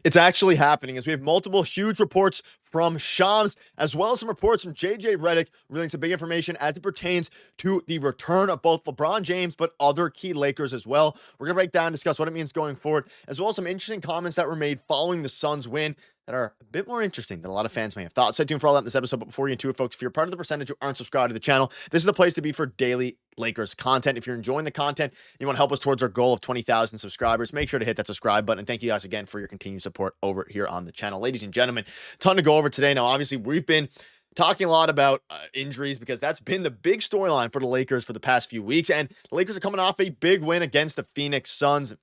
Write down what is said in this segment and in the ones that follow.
It's actually happening as we have multiple huge reports from Shams, as well as some reports from JJ Redick, revealing some big information as it pertains to the return of both LeBron James, but other key Lakers as well. We're going to break down and discuss what it means going forward, as well as some interesting comments that were made following the Suns win that are a bit more interesting than a lot of fans may have thought. Stay tuned for all that in this episode. But before you get into it, folks, if you're part of the percentage who aren't subscribed to the channel, this is the place to be for daily Lakers content. If you're enjoying the content, you want to help us towards our goal of 20,000 subscribers, make sure to hit that subscribe button. And thank you guys again for your continued support over here on the channel. Ladies and gentlemen, ton to go over today. Now, obviously, we've been talking a lot about injuries because that's been the big storyline for the Lakers for the past few weeks. And the Lakers are coming off a big win against the Phoenix Suns,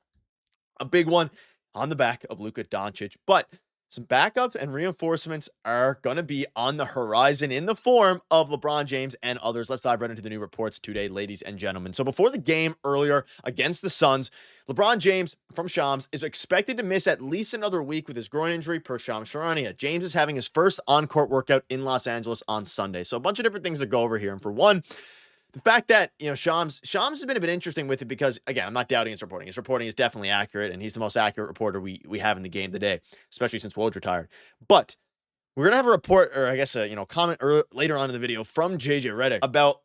a big one on the back of Luka Doncic. But some backups and reinforcements are going to be on the horizon in the form of LeBron James and others. Let's dive right into the new reports today, ladies and gentlemen. So before the game earlier against the Suns, LeBron James from Shams is expected to miss at least another week with his groin injury per Shams Charania. James is having his first on-court workout in Los Angeles on Sunday. So a bunch of different things to go over here. And for one, the fact that, Shams has been a bit interesting with it because, again, I'm not doubting his reporting. His reporting is definitely accurate, and he's the most accurate reporter we have in the game today, especially since Woj retired. But we're going to have a report, or I guess comment later on in the video from JJ Redick about,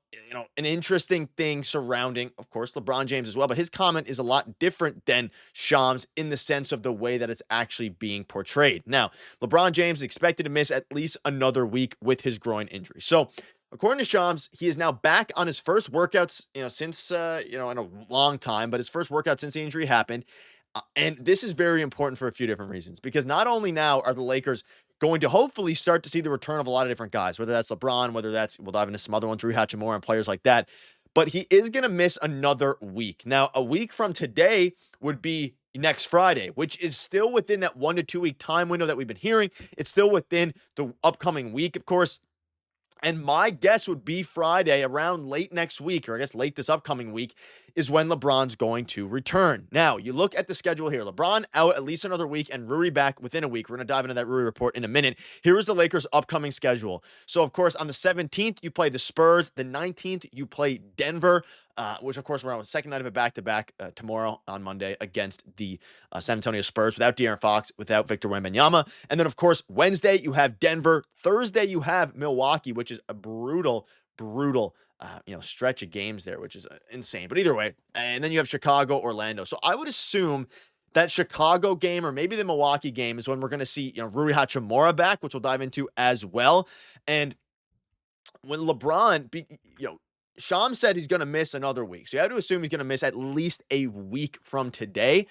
an interesting thing surrounding, of course, LeBron James as well. But his comment is a lot different than Shams in the sense of the way that it's actually being portrayed. Now, LeBron James is expected to miss at least another week with his groin injury. So, according to Shams, he is now back on his first workouts, since, in a long time, but his first workout since the injury happened. And this is very important for a few different reasons, because not only now are the Lakers going to hopefully start to see the return of a lot of different guys, whether that's LeBron, whether that's, we'll dive into some other ones, Hachimura and players like that, but he is going to miss another week. Now, a week from today would be next Friday, which is still within that 1 to 2 week time window that we've been hearing. It's still within the upcoming week, of course. And my guess would be Friday around late next week, or I guess late this upcoming week, is when LeBron's going to return. Now, you look at the schedule here. LeBron out at least another week and Rui back within a week. We're going to dive into that Rui report in a minute. Here is the Lakers' upcoming schedule. So, of course, on the 17th, you play the Spurs. The 19th, you play Denver, which, of course, we're on the second night of a back-to-back tomorrow on Monday against the San Antonio Spurs without De'Aaron Fox, without Victor Wembanyama. And then, of course, Wednesday, you have Denver. Thursday, you have Milwaukee, which is a brutal stretch of games there, which is insane. But either way, and then you have Chicago, Orlando. So I would assume that Chicago game or maybe the Milwaukee game is when we're going to see, Rui Hachimura back, which we'll dive into as well. And when LeBron, Shams said he's going to miss another week. So you have to assume he's going to miss at least a week from today.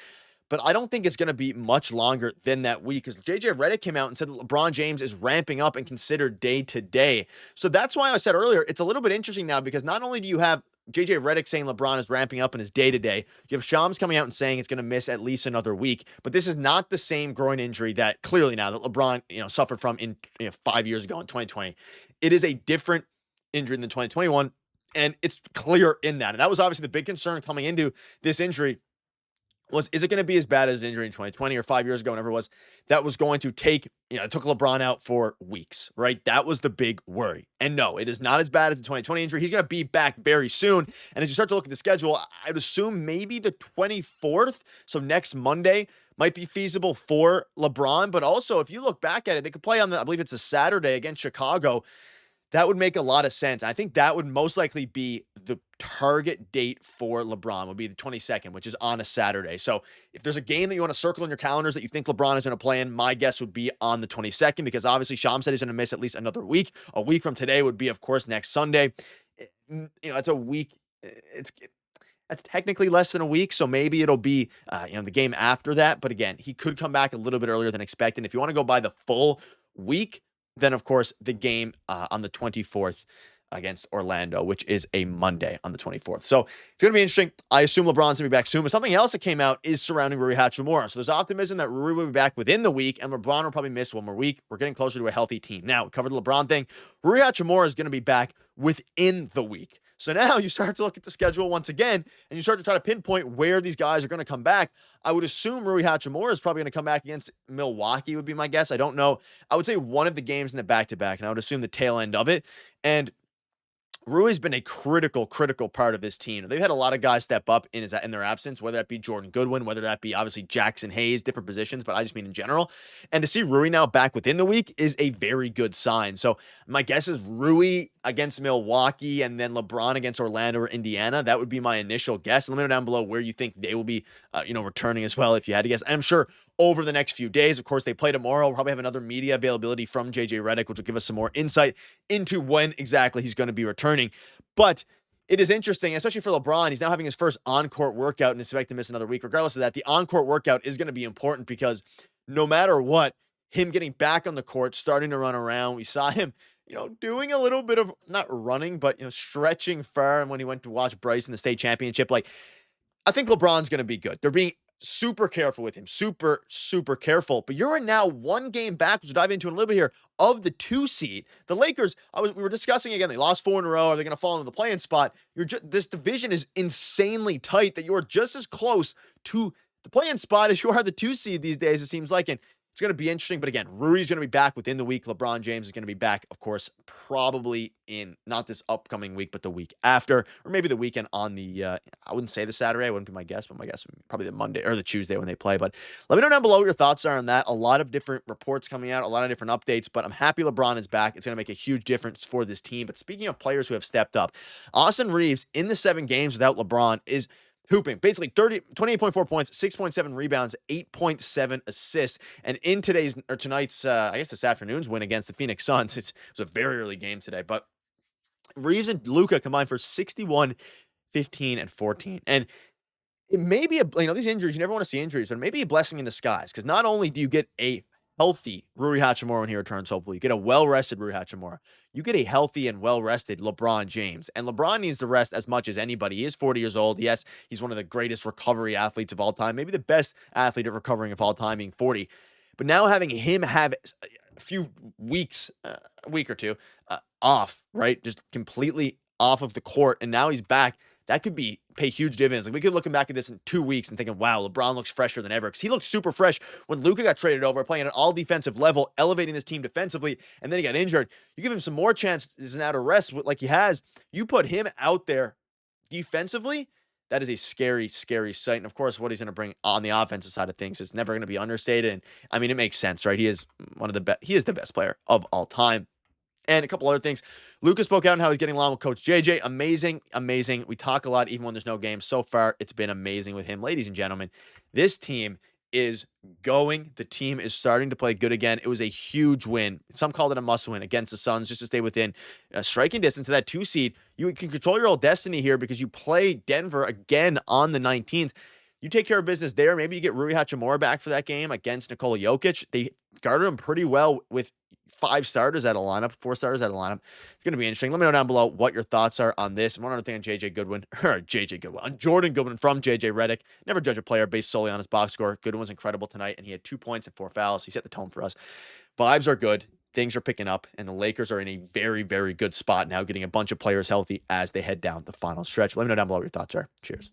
But I don't think it's going to be much longer than that week, because JJ Redick came out and said that LeBron James is ramping up and considered day to day. So that's why I said earlier, it's a little bit interesting now, because not only do you have JJ Redick saying LeBron is ramping up in his day to day, you have Shams coming out and saying it's going to miss at least another week. But this is not the same groin injury that clearly now that LeBron, suffered from in 5 years ago in 2020. It is a different injury than 2021. And it's clear in that. And that was obviously the big concern coming into this injury. Is it going to be as bad as an injury in 2020 or 5 years ago, whenever it was, that was going to take, it took LeBron out for weeks, right? That was the big worry. And no, it is not as bad as the 2020 injury. He's going to be back very soon. And as you start to look at the schedule, I'd assume maybe the 24th, so next Monday, might be feasible for LeBron. But also, if you look back at it, they could play on I believe it's a Saturday against Chicago. That would make a lot of sense. I think that would most likely be the target date for LeBron, would be the 22nd, which is on a Saturday. So if there's a game that you want to circle in your calendars that you think LeBron is going to play in, my guess would be on the 22nd, because obviously Shams said he's going to miss at least another week. A week from today would be, of course, next Sunday. It's a week. That's technically less than a week, so maybe it'll be, the game after that. But again, he could come back a little bit earlier than expected. If you want to go by the full week, then, of course, the game on the 24th against Orlando, which is a Monday on the 24th. So it's going to be interesting. I assume LeBron's going to be back soon. But something else that came out is surrounding Rui Hachimura. So there's optimism that Rui will be back within the week, and LeBron will probably miss one more week. We're getting closer to a healthy team. Now, we covered the LeBron thing. Rui Hachimura is going to be back within the week. So now you start to look at the schedule once again, and you start to try to pinpoint where these guys are going to come back. I would assume Rui Hachimura is probably going to come back against Milwaukee, would be my guess. I don't know. I would say one of the games in the back-to-back, and I would assume the tail end of it. And Rui's been a critical part of this team. They've had a lot of guys step up in their absence, whether that be Jordan Goodwin, whether that be obviously Jackson Hayes, different positions, but I just mean in general. And to see Rui now back within the week is a very good sign. So my guess is Rui against Milwaukee and then LeBron against Orlando or Indiana. That would be my initial guess. Let me know down below where you think they will be, returning as well, if you had to guess. I'm sure over the next few days, of course, they play tomorrow. We'll probably have another media availability from JJ Redick, which will give us some more insight into when exactly he's going to be returning. But it is interesting, especially for LeBron. He's now having his first on-court workout and is expected to miss another week. Regardless of that, the on-court workout is going to be important because no matter what, him getting back on the court, starting to run around, we saw him, doing a little bit of not running, but stretching far. And when he went to watch Bryce in the state championship, I think LeBron's going to be good. They're being super careful with him. Super careful. But you're now one game back, which we'll dive into in a little bit here, of the 2 seed. The Lakers, we were discussing again, they lost 4 in a row. Are they going to fall into the play-in spot? This division is insanely tight that you are just as close to the play-in spot as you are the 2 seed these days, it seems like. And it's going to be interesting. But again, Rui's going to be back within the week. LeBron James is going to be back, of course, probably in not this upcoming week, but the week after, or maybe the weekend on the, I wouldn't say the Saturday. I wouldn't be my guess, but my guess would be probably the Monday or the Tuesday when they play. But let me know down below what your thoughts are on that. A lot of different reports coming out, a lot of different updates, but I'm happy LeBron is back. It's going to make a huge difference for this team. But speaking of players who have stepped up, Austin Reaves in the 7 games without LeBron is hooping basically 28.4 points, 6.7 rebounds, 8.7 assists. And in tonight's, I guess this afternoon's win against the Phoenix Suns, it was a very early game today, but Reaves and Luka combined for 61, 15, and 14. And it may be these injuries, you never want to see injuries, but it may be a blessing in disguise because not only do you get a healthy Rui Hachimura when he returns, hopefully, you get a well-rested Rui Hachimura. You get a healthy and well-rested LeBron James. And LeBron needs to rest as much as anybody. He is 40 years old. Yes, he's one of the greatest recovery athletes of all time, maybe the best athlete at recovering of all time, being 40. But now having him have a few weeks, a week or two, off, right? Just completely off of the court, and now he's back. That could pay huge dividends. We could looking back at this in 2 weeks and thinking, wow, LeBron looks fresher than ever. Because he looked super fresh when Luka got traded over, playing at an all defensive level, elevating this team defensively, and then he got injured. You give him some more chances now to rest like he has. You put him out there defensively, that is a scary sight. And of course, what he's going to bring on the offensive side of things is never going to be understated. And I mean, it makes sense, right? He is he is the best player of all time. And a couple other things. Luka spoke out on how he's getting along with Coach JJ. Amazing. We talk a lot even when there's no game. So far, it's been amazing with him. Ladies and gentlemen, this team is going. The team is starting to play good again. It was a huge win. Some called it a must win against the Suns just to stay within striking distance of that 2 seed. You can control your own destiny here because you play Denver again on the 19th. You take care of business there. Maybe you get Rui Hachimura back for that game against Nikola Jokic. They guarded him pretty well with 4 starters out of lineup. It's going to be interesting. Let me know down below what your thoughts are on this. And one other thing on Jordan Goodwin from JJ Redick. Never judge a player based solely on his box score. Goodwin was incredible tonight, and he had 2 points and 4 fouls. He set the tone for us. Vibes are good. Things are picking up, and the Lakers are in a very, very good spot now, getting a bunch of players healthy as they head down the final stretch. Let me know down below what your thoughts are. Cheers.